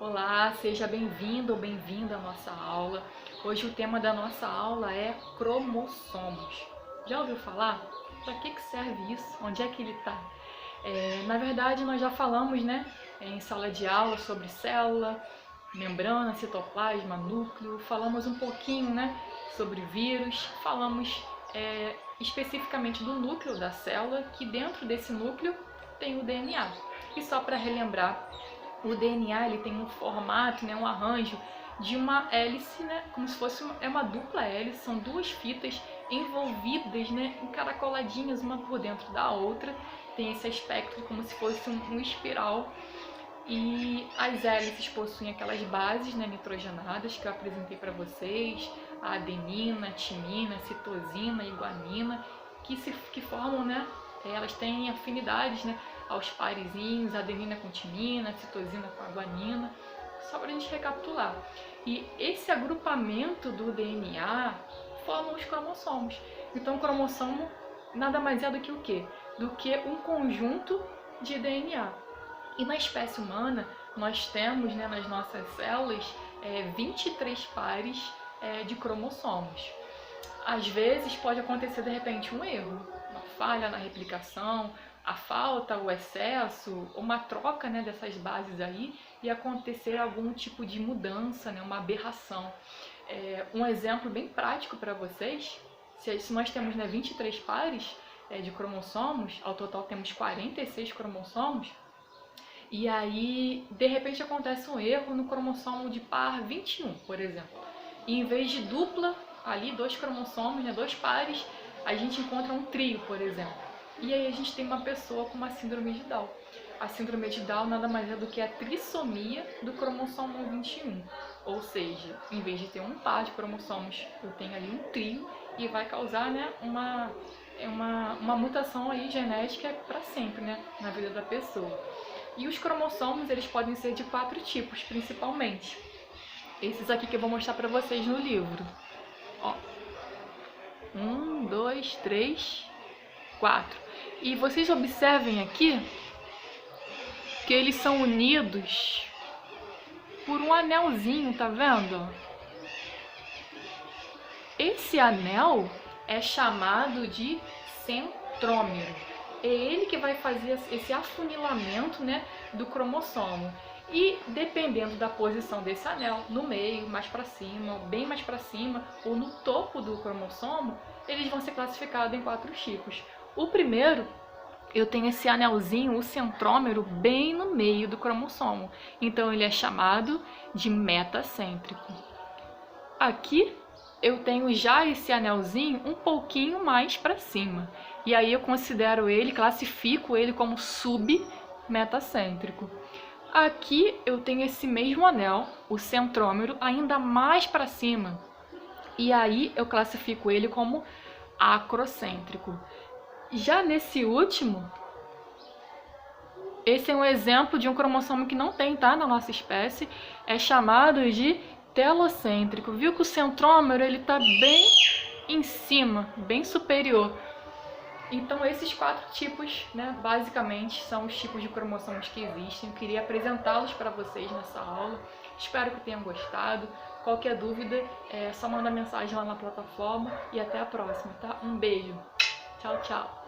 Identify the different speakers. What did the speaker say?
Speaker 1: Olá, seja bem-vindo ou bem-vinda à nossa aula. Hoje o tema da nossa aula é cromossomos. Já ouviu falar? Para que serve isso? Onde é que ele está? Na verdade, nós já falamos, em sala de aula sobre célula, membrana, citoplasma, núcleo. Falamos um pouquinho, sobre vírus. Falamos especificamente do núcleo da célula, que dentro desse núcleo tem o DNA. E só para relembrar, o DNA ele tem um formato, um arranjo de uma hélice, como se fosse uma dupla hélice, são duas fitas envolvidas, encaracoladinhas uma por dentro da outra, tem esse aspecto como se fosse um espiral. E as hélices possuem aquelas bases nitrogenadas que eu apresentei para vocês, a adenina, timina, citosina e guanina, que formam, elas têm afinidades, aos parezinhos, adenina com timina, citosina com a guanina, só para a gente recapitular. E esse agrupamento do DNA forma os cromossomos. Então o cromossomo nada mais é do que o quê? Do que um conjunto de DNA. E na espécie humana, nós temos, nas nossas células, 23 pares de cromossomos. Às vezes pode acontecer de repente um erro, uma falha na replicação, a falta, o excesso, uma troca dessas bases aí e acontecer algum tipo de mudança, uma aberração. Um exemplo bem prático para vocês, se nós temos 23 pares de cromossomos, ao total temos 46 cromossomos, e aí de repente acontece um erro no cromossomo de par 21, por exemplo. E em vez de dupla, ali dois cromossomos, dois pares, a gente encontra um trio, por exemplo. E aí a gente tem uma pessoa com uma síndrome de Down. A síndrome de Down nada mais é do que a trissomia do cromossomo 21. Ou seja, em vez de ter um par de cromossomos, eu tenho ali um trio e vai causar uma mutação aí genética para sempre, na vida da pessoa. E os cromossomos, eles podem ser de 4 tipos, principalmente. Esses aqui que eu vou mostrar para vocês no livro. Ó. 1, 2, 3, 4. E vocês observem aqui que eles são unidos por um anelzinho, tá vendo? Esse anel é chamado de centrômero. É ele que vai fazer esse afunilamento, do cromossomo. E dependendo da posição desse anel, no meio, mais para cima, bem mais para cima, ou no topo do cromossomo, eles vão ser classificados em 4 tipos. O primeiro, eu tenho esse anelzinho, o centrômero, bem no meio do cromossomo. Então ele é chamado de metacêntrico. Aqui eu tenho já esse anelzinho um pouquinho mais para cima. E aí eu considero ele, classifico ele como submetacêntrico. Aqui eu tenho esse mesmo anel, o centrômero, ainda mais para cima. E aí eu classifico ele como acrocêntrico. Já nesse último, esse é um exemplo de um cromossomo que não tem, tá, na nossa espécie, é chamado de telocêntrico. Viu que o centrômero ele tá bem em cima, bem superior. Então esses 4 tipos, basicamente são os tipos de cromossomos que existem. Eu queria apresentá-los para vocês nessa aula. Espero que tenham gostado. Qualquer dúvida, é só mandar mensagem lá na plataforma e até a próxima, tá? Um beijo. Tchau, tchau.